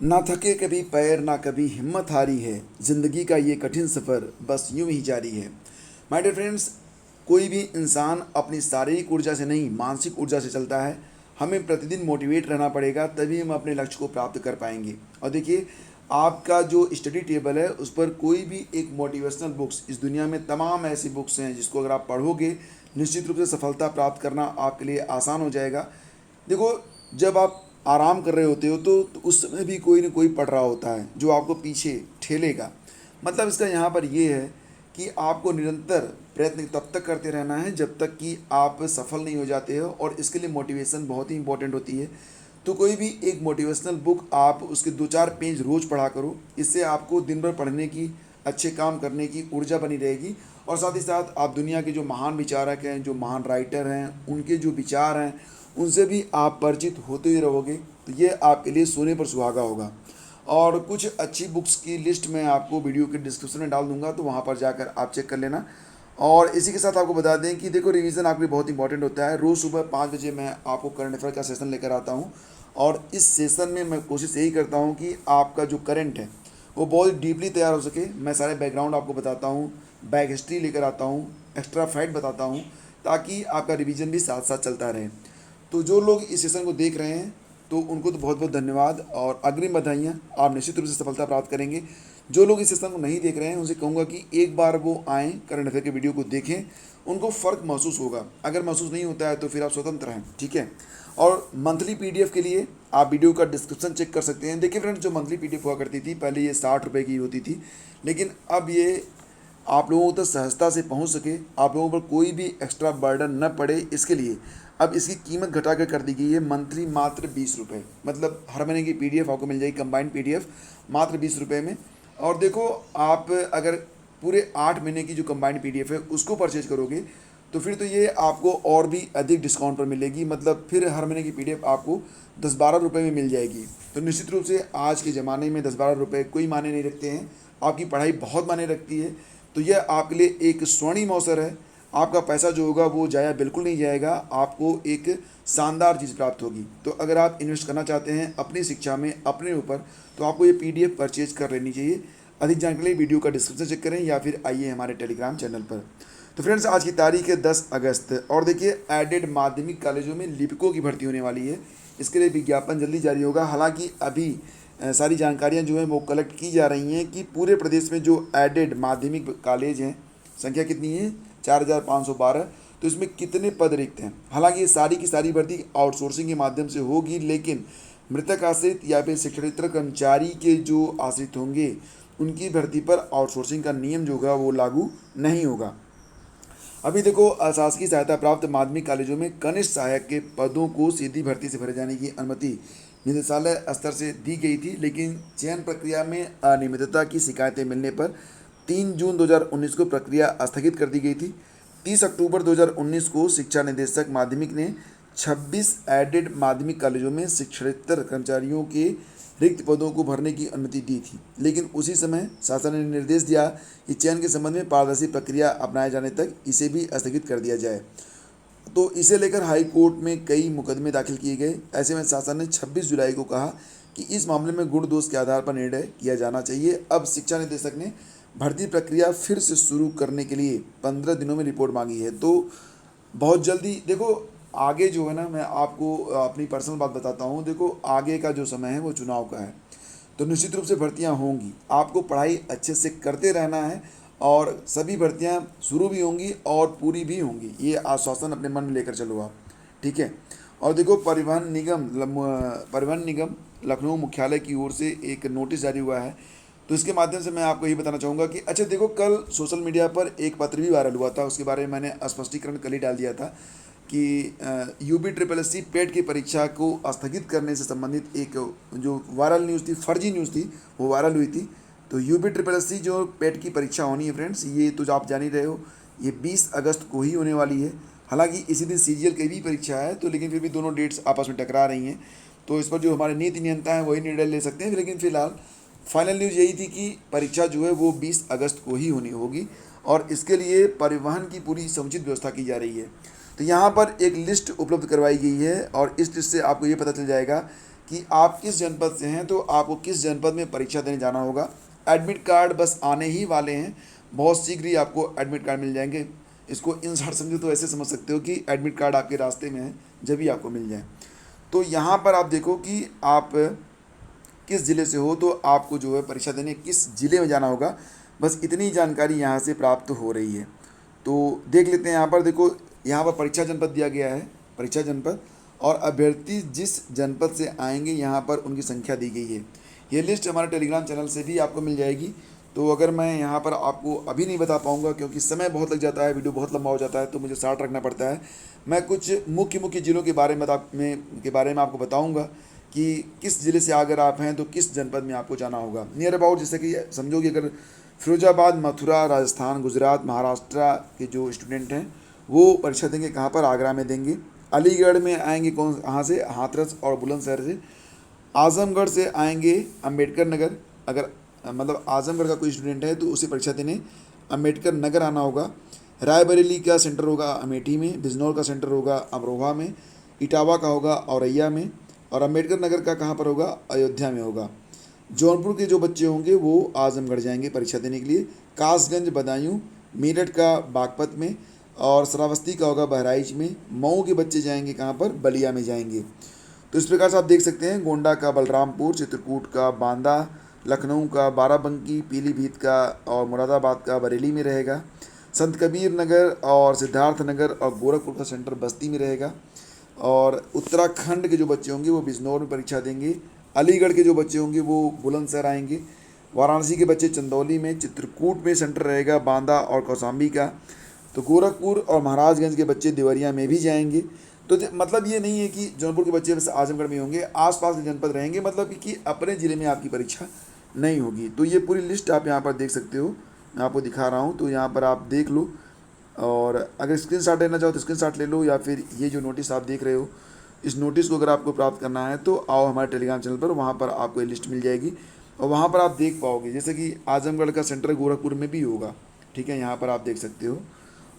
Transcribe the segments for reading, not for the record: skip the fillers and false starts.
ना थके कभी पैर ना कभी हिम्मत हारी है, ज़िंदगी का ये कठिन सफ़र बस यूं ही जारी है। माय डियर फ्रेंड्स, कोई भी इंसान अपनी शारीरिक ऊर्जा से नहीं मानसिक ऊर्जा से चलता है। हमें प्रतिदिन मोटिवेट रहना पड़ेगा, तभी हम अपने लक्ष्य को प्राप्त कर पाएंगे। और देखिए, आपका जो स्टडी टेबल है उस पर कोई भी एक मोटिवेशनल बुक्स, इस दुनिया में तमाम ऐसी बुक्स हैं जिसको अगर आप पढ़ोगे निश्चित रूप से सफलता प्राप्त करना आपके लिए आसान हो जाएगा। देखो, जब आप आराम कर रहे होते हो तो उस समय भी कोई ना कोई पढ़ रहा होता है जो आपको पीछे ठेलेगा। मतलब इसका यहाँ पर ये है कि आपको निरंतर प्रयत्न तब तक करते रहना है जब तक कि आप सफल नहीं हो जाते हो, और इसके लिए मोटिवेशन बहुत ही इंपॉर्टेंट होती है। तो कोई भी एक मोटिवेशनल बुक आप उसके 2-4 पेज रोज़ पढ़ा करो। इससे आपको दिन भर पढ़ने की, अच्छे काम करने की ऊर्जा बनी रहेगी। और साथ ही साथ आप दुनिया के जो महान विचारक हैं, जो महान राइटर हैं, उनके जो विचार हैं उनसे भी आप परिचित होते ही रहोगे। तो ये आपके लिए सोने पर सुहागा होगा। और कुछ अच्छी बुक्स की लिस्ट मैं आपको वीडियो के डिस्क्रिप्शन में डाल दूंगा, तो वहाँ पर जाकर आप चेक कर लेना। और इसी के साथ आपको बता दें कि देखो, रिवीजन आपके लिए बहुत इंपॉर्टेंट होता है। रोज़ सुबह 5 बजे मैं आपको करंट अफेयर का सेशन लेकर आता हूँ, और इस सेशन में मैं कोशिश यही करता हूँ कि आपका जो करंट है वो बहुत डीपली तैयार हो सके। मैं सारे बैकग्राउंड आपको बताता हूँ, बैक हिस्ट्री लेकर आता हूँ, एक्स्ट्रा फैक्ट बताता हूँ, ताकि आपका रिवीजन भी साथ साथ चलता रहे। तो जो लोग इस सेशन को देख रहे हैं तो उनको तो बहुत बहुत धन्यवाद और अग्रिम बधाइयाँ। आप निश्चित रूप से सफलता प्राप्त करेंगे। जो लोग इस सेशन को नहीं देख रहे हैं उनसे कहूँगा कि एक बार वो आएँ, करंट अफेयर के वीडियो को देखें, उनको फ़र्क महसूस होगा। अगर महसूस नहीं होता है तो फिर आप स्वतंत्र हैं, ठीक है। और मंथली पीडीएफ के लिए आप वीडियो का डिस्क्रिप्शन चेक कर सकते हैं। देखिए फ्रेंड्स, जो मंथली पीडीएफ हुआ करती थी पहले, ये 60 रुपये की होती थी, लेकिन अब ये आप लोगों तक सहजता से पहुंच सके, आप लोगों पर कोई भी एक्स्ट्रा बर्डन न पड़े, इसके लिए अब इसकी कीमत घटा कर दी गई है। मंथली मात्र 20 रुपये, मतलब हर महीने की पीडीएफ आपको मिल जाएगी, कंबाइंड पीडीएफ मात्र 20 रुपये में। और देखो, आप अगर पूरे 8 महीने की जो कंबाइंड पीडीएफ है उसको परचेज करोगे तो फिर तो ये आपको और भी अधिक डिस्काउंट पर मिलेगी। मतलब फिर हर महीने की पीडीएफ आपको 10-12 रुपये में मिल जाएगी। तो निश्चित रूप से आज के ज़माने में 10-12 रुपये कोई मायने नहीं रखते हैं, आपकी पढ़ाई बहुत मायने रखती है। तो यह आपके लिए एक स्वर्णिम अवसर है। आपका पैसा जो होगा वो जाया बिल्कुल नहीं जाएगा, आपको एक शानदार चीज़ प्राप्त होगी। तो अगर आप इन्वेस्ट करना चाहते हैं अपनी शिक्षा में, अपने ऊपर, तो आपको ये पीडीएफ परचेज कर लेनी चाहिए। अधिक जानकारी के लिए वीडियो का डिस्क्रिप्शन चेक करें या फिर आइए हमारे टेलीग्राम चैनल पर। तो फ्रेंड्स, आज की तारीख है 10 अगस्त, और देखिए, एडेड माध्यमिक कॉलेजों में लिपिकों की भर्ती होने वाली है। इसके लिए विज्ञापन जल्दी जारी होगा। हालांकि अभी सारी जानकारियां जो हैं वो कलेक्ट की जा रही हैं कि पूरे प्रदेश में जो एडेड माध्यमिक कॉलेज हैं, संख्या कितनी है, 4512। तो इसमें कितने पद रिक्त हैं। हालांकि ये सारी की सारी भर्ती आउटसोर्सिंग के माध्यम से होगी, लेकिन मृतक आश्रित या फिर शिक्षणेतर कर्मचारी के जो आश्रित होंगे उनकी भर्ती पर आउटसोर्सिंग का नियम जो होगा वो लागू नहीं होगा। अभी देखो, अशासकीय सहायता प्राप्त माध्यमिक कॉलेजों में कनिष्ठ सहायक के पदों को सीधी भर्ती से भरे जाने की अनुमति निदेशालय स्तर से दी गई थी, लेकिन चयन प्रक्रिया में अनियमितता की शिकायतें मिलने पर 3 जून 2019 को प्रक्रिया स्थगित कर दी गई थी। 30 अक्टूबर 2019 को शिक्षा निदेशक माध्यमिक ने 26 एडेड माध्यमिक कॉलेजों में शिक्षणेतर कर्मचारियों के रिक्त पदों को भरने की अनुमति दी थी, लेकिन उसी समय शासन ने निर्देश दिया कि चयन के संबंध में पारदर्शी प्रक्रिया अपनाए जाने तक इसे भी स्थगित कर दिया जाए। तो इसे लेकर हाई कोर्ट में कई मुकदमे दाखिल किए गए। ऐसे में शासन ने 26 जुलाई को कहा कि इस मामले में गुण दोष के आधार पर निर्णय किया जाना चाहिए। अब शिक्षा निदेशक ने भर्ती प्रक्रिया फिर से शुरू करने के लिए 15 दिनों में रिपोर्ट मांगी है। तो बहुत जल्दी देखो, आगे जो है ना, मैं आपको अपनी पर्सनल बात बताता हूँ। देखो, आगे का जो समय है वो चुनाव का है, तो निश्चित रूप से भर्तियाँ होंगी। आपको पढ़ाई अच्छे से करते रहना है, और सभी भर्तियाँ शुरू भी होंगी और पूरी भी होंगी, ये आश्वासन अपने मन में लेकर चलो आप, ठीक है। और देखो, परिवहन निगम लखनऊ मुख्यालय की ओर से एक नोटिस जारी हुआ है। तो इसके माध्यम से मैं आपको ये बताना चाहूँगा कि अच्छा देखो, कल सोशल मीडिया पर एक पत्र भी वायरल हुआ था, उसके बारे में मैंने स्पष्टीकरण कल ही डाल दिया था कि UPSSC पेट की परीक्षा को स्थगित करने से संबंधित एक जो वायरल न्यूज़ थी, फर्जी न्यूज़ थी, वो वायरल हुई थी। तो UPSSC जो पेट की परीक्षा होनी है फ्रेंड्स, ये तो आप जान ही रहे हो, ये 20 अगस्त को ही होने वाली है। हालांकि इसी दिन CGL की भी परीक्षा है, तो लेकिन फिर भी दोनों डेट्स आपस में टकरा रही हैं। तो इस पर जो हमारे नीति नियंता हैं वही निर्णय ले सकते हैं, लेकिन फिलहाल फाइनल न्यूज़ यही थी कि परीक्षा जो है वो 20 अगस्त को ही होनी होगी, और इसके लिए परिवहन की पूरी समुचित व्यवस्था की जा रही है। तो यहाँ पर एक लिस्ट उपलब्ध करवाई गई है, और इस लिस्ट से आपको ये पता चल जाएगा कि आप किस जनपद से हैं, तो आपको किस जनपद में परीक्षा देने जाना होगा। एडमिट कार्ड बस आने ही वाले हैं, बहुत शीघ्र ही आपको एडमिट कार्ड मिल जाएंगे। इसको इन शॉर्ट समझो तो ऐसे समझ सकते हो कि एडमिट कार्ड आपके रास्ते में है, जब भी आपको मिल जाए। तो यहाँ पर आप देखो कि आप किस ज़िले से हो, तो आपको जो है परीक्षा देने किस ज़िले में जाना होगा, बस इतनी जानकारी यहाँ से प्राप्त हो रही है। तो देख लेते हैं यहाँ पर, देखो यहाँ पर परीक्षा जनपद दिया गया है, परीक्षा जनपद, और अभ्यर्थी जिस जनपद से आएंगे यहाँ पर उनकी संख्या दी गई है। ये लिस्ट हमारे टेलीग्राम चैनल से भी आपको मिल जाएगी। तो अगर मैं यहाँ पर आपको अभी नहीं बता पाऊँगा क्योंकि समय बहुत लग जाता है, वीडियो बहुत लंबा हो जाता है, तो मुझे शार्ट रखना पड़ता है। मैं कुछ मुख्य मुख्य ज़िलों के बारे में आपको बताऊँगा कि किस ज़िले से अगर आप हैं तो किस जनपद में आपको जाना होगा। नियर अबाउट जैसे कि समझो कि अगर फिरोजाबाद, मथुरा, राजस्थान, गुजरात, महाराष्ट्र के जो स्टूडेंट हैं वो परीक्षा देंगे कहाँ पर, आगरा में देंगे। अलीगढ़ में आएंगे कौन, कहाँ से, हाथरस और बुलंदशहर से। आजमगढ़ से आएंगे अम्बेडकर नगर, अगर मतलब आजमगढ़ का कोई स्टूडेंट है तो उसे परीक्षा देने अम्बेडकर नगर आना होगा। रायबरेली का सेंटर होगा अमेठी में, बिजनौर का सेंटर होगा अमरोहा में, इटावा का होगा औरैया में, और अम्बेडकर नगर का कहाँ पर होगा, अयोध्या में होगा। जौनपुर के जो बच्चे होंगे वो आजमगढ़ जाएंगे परीक्षा देने के लिए। कासगंज, बदायूं, मेरठ का बागपत में, और श्रावस्ती का होगा बहराइच में। मऊ के बच्चे जाएंगे कहाँ पर, बलिया में जाएंगे। तो इस प्रकार से आप देख सकते हैं, गोंडा का बलरामपुर, चित्रकूट का बांदा, लखनऊ का बाराबंकी, पीलीभीत का और मुरादाबाद का बरेली में रहेगा। संत कबीर नगर और सिद्धार्थ नगर और गोरखपुर का सेंटर बस्ती में रहेगा। और उत्तराखंड के जो बच्चे होंगे वो बिजनौर में परीक्षा देंगे। अलीगढ़ के जो बच्चे होंगे वो बुलंदशहर आएंगे। वाराणसी के बच्चे चंदौली में, चित्रकूट में सेंटर रहेगा बांदा और कौशाम्बी का। तो गोरखपुर और महाराजगंज के बच्चे देवरिया में भी जाएंगे। तो मतलब ये नहीं है कि जौनपुर के बच्चे बस आजमगढ़ में होंगे, आसपास के जनपद रहेंगे, मतलब कि अपने ज़िले में आपकी परीक्षा नहीं होगी। तो ये पूरी लिस्ट आप यहाँ पर देख सकते हो, मैं आपको दिखा रहा हूँ, तो यहाँ पर आप देख लो। और अगर स्क्रीनशॉट लेना चाहो तो स्क्रीनशॉट ले लो, या फिर ये जो नोटिस आप देख रहे हो, इस नोटिस को अगर आपको प्राप्त करना है तो आओ हमारे टेलीग्राम चैनल पर, वहाँ पर आपको ये लिस्ट मिल जाएगी और वहाँ पर आप देख पाओगे। जैसे कि आजमगढ़ का सेंटर गोरखपुर में भी होगा, ठीक है, यहाँ पर आप देख सकते हो।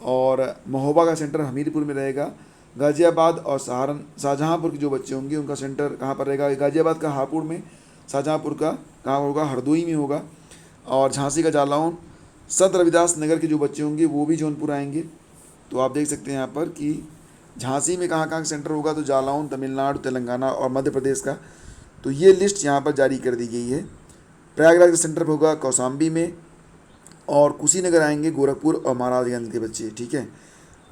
और महोबा का सेंटर हमीरपुर में रहेगा। गाज़ियाबाद और शाहजहाँपुर के जो बच्चे होंगे उनका सेंटर कहाँ पर रहेगा, गाज़ियाबाद का हापुड़ में, शाहजहाँपुर का कहाँ होगा, हरदोई में होगा। और झांसी का जालौन। संत रविदास नगर के जो बच्चे होंगे वो भी जौनपुर आएंगे। तो आप देख सकते हैं यहाँ पर कि झांसी में कहाँ कहाँ सेंटर होगा, तो जालौन, तमिलनाडु, तेलंगाना और मध्य प्रदेश का। तो ये लिस्ट यहाँ पर जारी कर दी गई है। प्रयागराज का सेंटर होगा कौशाम्बी में, और कुशीनगर आएंगे गोरखपुर और महाराजगंज के बच्चे, ठीक है।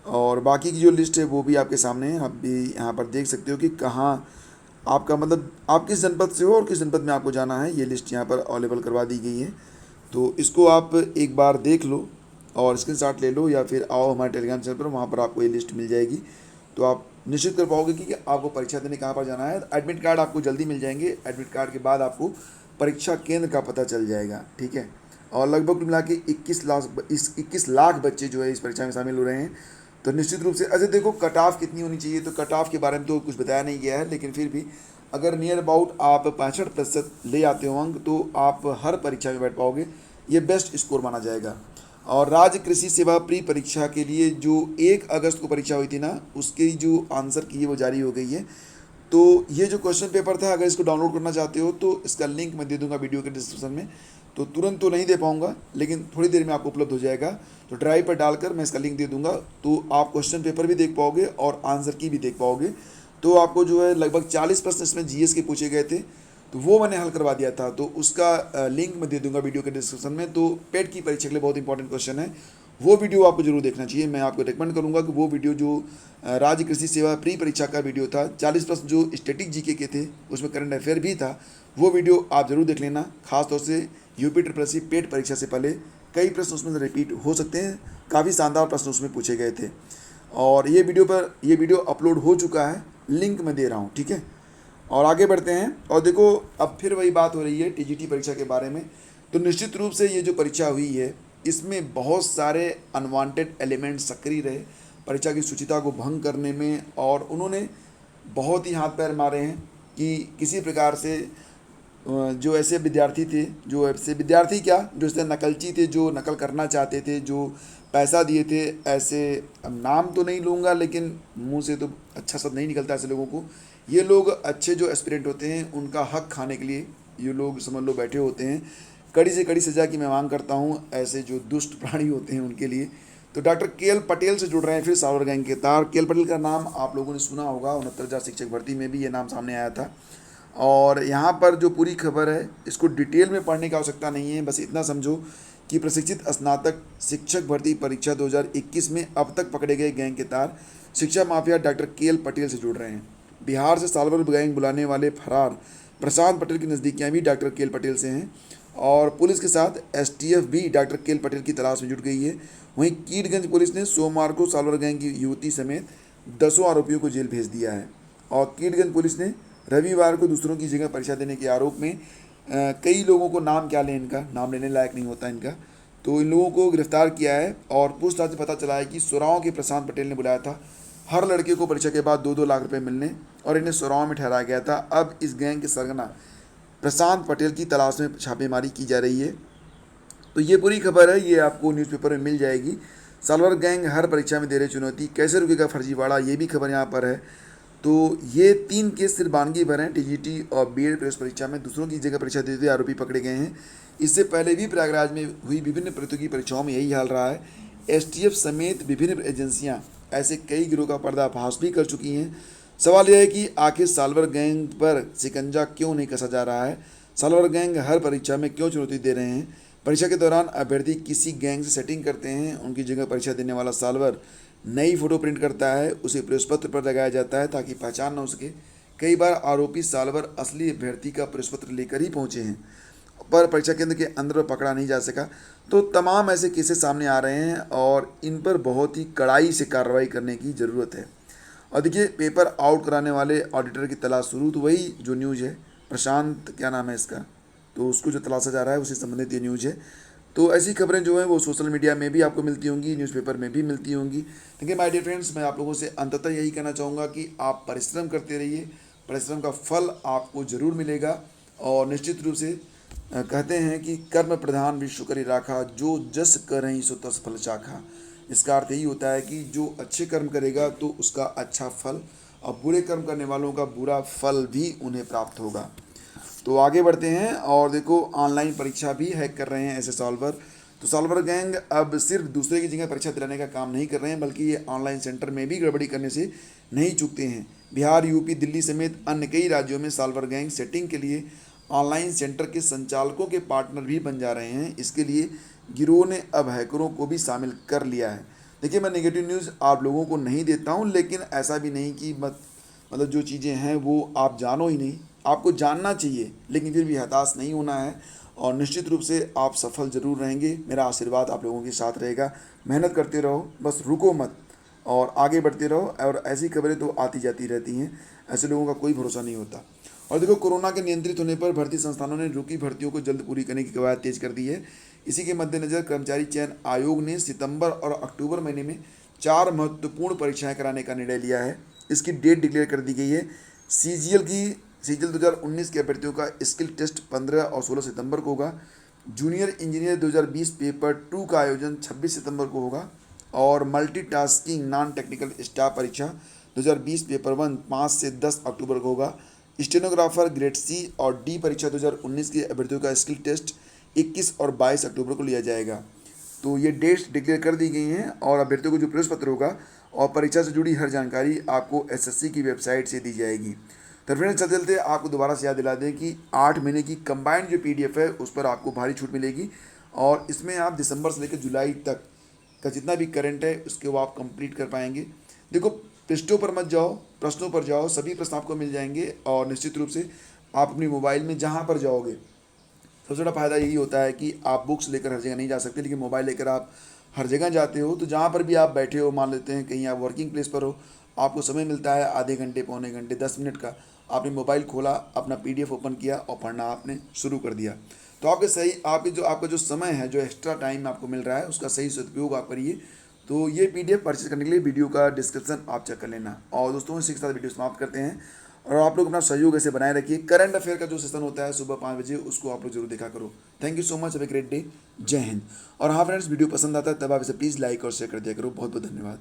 और बाकी की जो लिस्ट है वो भी आपके सामने है, आप भी यहाँ पर देख सकते हो कि कहाँ आपका मतलब आप किस जनपद से हो और किस जनपद में आपको जाना है। ये लिस्ट यहाँ पर अवेलेबल करवा दी गई है, तो इसको आप एक बार देख लो और स्क्रीनशॉट ले लो, या फिर आओ हमारे टेलीग्राम चैनल पर, वहाँ पर आपको ये लिस्ट मिल जाएगी। तो आप निश्चित कर पाओगे कि आपको परीक्षा देने कहाँ पर जाना है। एडमिट कार्ड आपको जल्दी मिल जाएंगे, एडमिट कार्ड के बाद आपको परीक्षा केंद्र का पता चल जाएगा, ठीक है। और लगभग मिला के 21 लाख बच्चे जो है इस परीक्षा में शामिल हो रहे हैं। तो निश्चित रूप से अच्छा देखो कट ऑफ कितनी होनी चाहिए, तो कट ऑफ के बारे में तो कुछ बताया नहीं गया है, लेकिन फिर भी अगर नियर अबाउट आप 65% ले आते हो अंक तो आप हर परीक्षा में बैठ पाओगे, ये बेस्ट स्कोर माना जाएगा। और राज्य कृषि सेवा प्री परीक्षा के लिए जो 1 अगस्त को परीक्षा हुई थी ना, उसकी जो आंसर की है वो जारी हो गई है। तो ये जो क्वेश्चन पेपर था, अगर इसको डाउनलोड करना चाहते हो तो इसका लिंक मैं दे दूंगा वीडियो के डिस्क्रिप्शन में। तो तुरंत तो नहीं दे पाऊंगा, लेकिन थोड़ी देर में आपको उपलब्ध हो जाएगा। तो ड्राइव पर डालकर मैं इसका लिंक दे दूंगा, तो आप क्वेश्चन पेपर भी देख पाओगे और आंसर की भी देख पाओगे। तो आपको जो है लगभग 40 प्रश्न इसमें जीएस के पूछे गए थे, तो वो मैंने हल करवा दिया था। तो उसका लिंक मैं दे दूंगा वीडियो के डिस्क्रिप्शन में। तो पेट की परीक्षा के लिए बहुत इंपॉर्टेंट क्वेश्चन है, वो वीडियो आपको जरूर देखना चाहिए। मैं आपको रिकमेंड करूंगा कि वो वीडियो जो राज्य कृषि सेवा प्री परीक्षा का वीडियो था, 40 प्रश्न जो स्टैटिक जीके के थे, उसमें करंट अफेयर भी था, वो वीडियो आप जरूर देख लेना। खासतौर से यूपी ट्रिपल पेट परीक्षा से पहले कई प्रश्न उसमें से रिपीट हो सकते हैं, काफ़ी शानदार प्रश्न उसमें पूछे गए थे। और ये वीडियो अपलोड हो चुका है, लिंक मैं दे रहा हूँ, ठीक है। और आगे बढ़ते हैं, और देखो अब फिर वही बात हो रही है टीजीटी परीक्षा के बारे में। तो निश्चित रूप से ये जो परीक्षा हुई है, इसमें बहुत सारे अनवांटेड एलिमेंट सक्रिय रहे परीक्षा की शुचिता को भंग करने में, और उन्होंने बहुत ही हाथ पैर मारे हैं कि किसी प्रकार से जो ऐसे विद्यार्थी थे, जो ऐसे नकलची थे, जो नकल करना चाहते थे, जो पैसा दिए थे, ऐसे अब नाम तो नहीं लूँगा लेकिन मुंह से तो अच्छा शब्द नहीं निकलता ऐसे लोगों को, ये लोग अच्छे जो एस्पिरेंट होते हैं उनका हक खाने के लिए ये लोग समझ लो बैठे होते हैं। कड़ी से कड़ी सज़ा की मैं मांग करता हूँ ऐसे जो दुष्ट प्राणी होते हैं उनके लिए। तो डॉक्टर के.एल. पटेल से जुड़ रहे हैं फिर सावर गैंग के तार। के.एल. पटेल का नाम आप लोगों ने सुना होगा, 69,000 शिक्षक भर्ती में भी ये नाम सामने आया था। और यहाँ पर जो पूरी खबर है इसको डिटेल में पढ़ने की आवश्यकता नहीं है, बस इतना समझो कि प्रशिक्षित स्नातक शिक्षक भर्ती परीक्षा 2021 में अब तक पकड़े गए गैंग के तार शिक्षा माफिया डॉक्टर के.एल. पटेल से जुड़ रहे हैं। बिहार से सालभर गैंग बुलाने वाले फरार प्रशांत पटेल की नज़दीकियाँ भी डॉक्टर के.एल. पटेल से हैं और पुलिस के साथ एसटीएफ भी डॉक्टर के.एल. पटेल की तलाश में जुट गई है। वहीं कीरगंज पुलिस ने सोमवार को सालवर गैंग की युवती समेत 10 आरोपियों को जेल भेज दिया है और कीरगंज पुलिस ने रविवार को दूसरों की जगह परीक्षा देने के आरोप में कई लोगों को, नाम क्या लें, इनका नाम लेने लायक नहीं होता इनका, तो इन लोगों को गिरफ्तार किया है। और पूछताछ में पता चला है कि सोराव के प्रशांत पटेल ने बुलाया था हर लड़के को परीक्षा के बाद 2-2 लाख रुपए मिलने और इन्हें सोराव में ठहराया गया था। अब इस गैंग के सरगना प्रशांत पटेल की तलाश में छापेमारी की जा रही है। तो ये पूरी खबर है, ये आपको न्यूज़पेपर में मिल जाएगी। सालवर गैंग हर परीक्षा में दे रहे चुनौती, कैसे रुकेगा फर्जीवाड़ा, ये भी खबर यहाँ पर है। तो ये 3 केस सिर्फ बानगी भर हैं। टीजीटी और बीएड प्रवेश परीक्षा में दूसरों की जगह परीक्षा देते हुए आरोपी पकड़े गए हैं। इससे पहले भी प्रयागराज में हुई विभिन्न प्रतियोगी परीक्षाओं में यही हाल रहा है। एसटीएफ समेत विभिन्न एजेंसियां ऐसे कई गिरोह का पर्दाफाश भी कर चुकी हैं। सवाल यह है कि आखिर सालवर गैंग पर शिकंजा क्यों नहीं कसा जा रहा है? सालवर गैंग हर परीक्षा में क्यों चुनौती दे रहे हैं? परीक्षा के दौरान अभ्यर्थी किसी गैंग से सेटिंग करते हैं, उनकी जगह परीक्षा देने वाला सालवर नई फोटो प्रिंट करता है, उसे प्रवेश पत्र पर लगाया जाता है ताकि पहचान न हो सके। कई बार आरोपी सालवर असली अभ्यर्थी का प्रवेश पत्र लेकर ही पहुंचे हैं पर परीक्षा केंद्र के अंदर पकड़ा नहीं जा सका। तो तमाम ऐसे केसेस सामने आ रहे हैं और इन पर बहुत ही कड़ाई से कार्रवाई करने की ज़रूरत है। और देखिए, पेपर आउट कराने वाले ऑडिटर की तलाश शुरू, तो वही जो न्यूज़ है, प्रशांत क्या नाम है इसका, तो उसको जो तलाशा जा रहा है उसी संबंधित ये न्यूज़ है। तो ऐसी खबरें जो हैं वो सोशल मीडिया में भी आपको मिलती होंगी, न्यूज़पेपर में भी मिलती होंगी। देखिए माय डियर फ्रेंड्स, मैं आप लोगों से अंततः यही कहना चाहूँगा कि आप परिश्रम करते रहिए, परिश्रम का फल आपको ज़रूर मिलेगा। और निश्चित रूप से कहते हैं कि कर्म प्रधान विश्व करी राखा, जो जस करहीं सो तस फल चाखा। इसका अर्थ यही होता है कि जो अच्छे कर्म करेगा तो उसका अच्छा फल, और बुरे कर्म करने वालों का बुरा फल भी उन्हें प्राप्त होगा। तो आगे बढ़ते हैं और देखो, ऑनलाइन परीक्षा भी हैक कर रहे हैं ऐसे सॉल्वर। तो सॉल्वर गैंग अब सिर्फ दूसरे की जगह परीक्षा दिलाने का काम नहीं कर रहे हैं, बल्कि ये ऑनलाइन सेंटर में भी गड़बड़ी करने से नहीं चूकते हैं। बिहार, यूपी, दिल्ली समेत अन्य कई राज्यों में सॉल्वर गैंग सेटिंग के लिए ऑनलाइन सेंटर के संचालकों के पार्टनर भी बन जा रहे हैं। इसके लिए गिरोह ने अब हैकरों को भी शामिल कर लिया है। देखिए, मैं नेगेटिव न्यूज़ आप लोगों को नहीं देता हूँ, लेकिन ऐसा भी नहीं कि मतलब जो चीज़ें हैं वो आप जानो ही नहीं, आपको जानना चाहिए, लेकिन फिर भी हताश नहीं होना है और निश्चित रूप से आप सफल ज़रूर रहेंगे। मेरा आशीर्वाद आप लोगों के साथ रहेगा। मेहनत करते रहो, बस रुको मत और आगे बढ़ते रहो। और ऐसी खबरें तो आती जाती रहती हैं, ऐसे लोगों का कोई भरोसा नहीं होता। और देखो, कोरोना के नियंत्रित होने पर भर्ती संस्थानों ने रुकी भर्तियों को जल्द पूरी करने की कवायद तेज कर दी है। इसी के मद्देनज़र कर्मचारी चयन आयोग ने सितंबर और अक्टूबर महीने में 4 महत्वपूर्ण परीक्षाएं कराने का निर्णय लिया है। इसकी डेट डिक्लेयर कर दी गई है। सीजीएल 2019 के अभ्यर्थियों का स्किल टेस्ट 15 और 16 सितंबर को होगा। जूनियर इंजीनियर 2020 पेपर 2 का आयोजन 26 सितंबर को होगा और मल्टीटास्किंग नॉन टेक्निकल स्टाफ परीक्षा 2020 पेपर 1 5 से 10 अक्टूबर को होगा। स्टेनोग्राफर ग्रेड सी और डी परीक्षा 2019 के अभ्यर्थियों का स्किल टेस्ट 21 और 22 अक्टूबर को लिया जाएगा। तो ये डेट्स डिक्लेयर कर दी गई हैं और अभ्यर्थियों को जो प्रवेश पत्र होगा और परीक्षा से जुड़ी हर जानकारी आपको एसएससी की वेबसाइट से दी जाएगी। तो फ्रेंड्स, चलते आपको दोबारा से याद दिला दें कि 8 महीने की कंबाइंड जो पीडीएफ है उस पर आपको भारी छूट मिलेगी और इसमें आप दिसंबर से लेकर जुलाई तक का जितना भी करंट है उसके वो आप कंप्लीट कर पाएंगे। देखो, पृष्ठों पर मत जाओ, प्रश्नों पर जाओ, सभी प्रश्न आपको मिल जाएंगे और निश्चित रूप से आप अपनी मोबाइल में जहाँ पर जाओगे, सबसे बड़ा फ़ायदा यही होता है कि आप बुक्स लेकर हर जगह नहीं जा सकते, लेकिन मोबाइल लेकर आप हर जगह जाते हो। तो जहाँ पर भी आप बैठे हो, मान लेते हैं कहीं आप वर्किंग प्लेस पर हो, आपको समय मिलता है आधे घंटे, पौने घंटे, 10 मिनट का, आपने मोबाइल खोला, अपना पीडीएफ ओपन किया और पढ़ना आपने शुरू कर दिया। तो आपका जो समय है, जो एक्स्ट्रा टाइम आपको मिल रहा है, उसका सही सदुपयोग आप करिए। तो ये पीडीएफ परचेज करने के लिए वीडियो का डिस्क्रिप्शन आप चेक कर लेना। और दोस्तों, इसी के साथ वीडियो समाप्त करते हैं और आप लोग अपना सहयोग ऐसे बनाए रखिए। करंट अफेयर का जो सेशन होता है सुबह 5 बजे, उसको आप लोग जरूर देखा करो। Thank you so much, have a great day. जय हिंद। और हाँ फ्रेंड्स, वीडियो पसंद आता है तब आप इसे प्लीज़ लाइक और शेयर कर दिया करो। बहुत बहुत धन्यवाद।